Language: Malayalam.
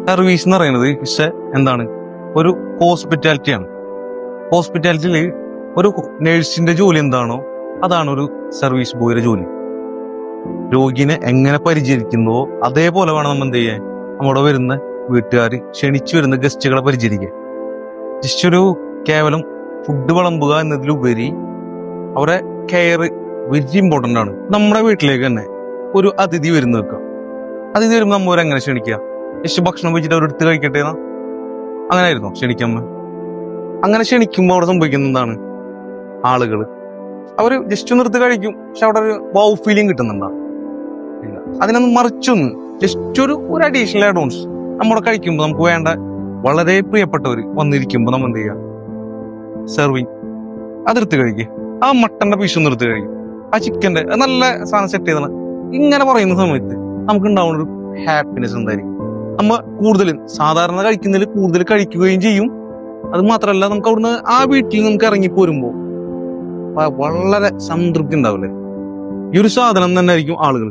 സർവീസ് എന്ന് പറയുന്നത് പക്ഷെ എന്താണ്, ഒരു ഹോസ്പിറ്റാലിറ്റിയാണ്. ഹോസ്പിറ്റാലിറ്റിയിൽ ഒരു നേഴ്സിന്റെ ജോലി എന്താണോ അതാണ് ഒരു സർവീസ് ബോയുടെ ജോലി. രോഗിനെ എങ്ങനെ പരിചരിക്കുന്നോ അതേപോലെ വേണം നമ്മൾ എന്ത് ചെയ്യാൻ, നമ്മുടെ വരുന്ന വീട്ടുകാർ ക്ഷണിച്ചു വരുന്ന ഗസ്റ്റുകളെ പരിചരിക്കുക. ജസ്റ്റ് ഒരു കേവലം ഫുഡ് വിളമ്പുക എന്നതിലുപരി അവരെ കെയർ വെരി ഇമ്പോർട്ടൻ്റ് ആണ്. നമ്മുടെ വീട്ടിലേക്ക് തന്നെ ഒരു അതിഥി വരുന്ന വെക്കുക. അതിഥി വരുമ്പോൾ നമ്മൾ അവരെങ്ങനെ ക്ഷണിക്കുക? ജസ്റ്റ് ഭക്ഷണം വെച്ചിട്ട് അവരെടുത്ത് കഴിക്കട്ടെ എന്നാ അങ്ങനെ ആയിരുന്നോ ക്ഷണിക്കമ്മ? അങ്ങനെ ക്ഷണിക്കുമ്പോൾ അവിടെ സംഭവിക്കുന്ന എന്താണ്, ആളുകൾ അവര് ജസ്റ്റ് ഒന്ന് എടുത്ത് കഴിക്കും, പക്ഷെ അവിടെ ഒരു വൗ ഫീലിംഗ് കിട്ടുന്നുണ്ടാ? അതിനൊന്ന് മറിച്ചൊന്ന് ജസ്റ്റ് ഒരു അഡീഷണൽ ആഡോൺസ് നമ്മുടെ കഴിക്കുമ്പോൾ നമുക്ക് വേണ്ട വളരെ പ്രിയപ്പെട്ടവർ വന്നിരിക്കുമ്പോൾ നമ്മൾ എന്ത് ചെയ്യുക, സെർവിങ് അതെടുത്ത് കഴിക്കുക. ആ മട്ടന്റെ പീസ് ഒന്ന് എടുത്ത് കഴിക്കും, ആ ചിക്കന്റെ നല്ല സാധനം സെറ്റ് ചെയ്താണ്. ഇങ്ങനെ പറയുന്ന സമയത്ത് നമുക്ക് ഉണ്ടാവുന്ന ഒരു ഹാപ്പിനെസ് എന്തായിരിക്കും? നമ്മ കൂടുതൽ സാധാരണ കഴിക്കുന്നതിൽ കൂടുതൽ കഴിക്കുകയും ചെയ്യും. അത് മാത്രമല്ല, നമുക്ക് അവിടുന്ന് ആ വീട്ടിൽ നമുക്ക് ഇറങ്ങിപ്പോരുമ്പോ വളരെ സംതൃപ്തി ഉണ്ടാവില്ലേ? ഈ ഒരു സാധനം തന്നെ ആയിരിക്കും ആളുകൾ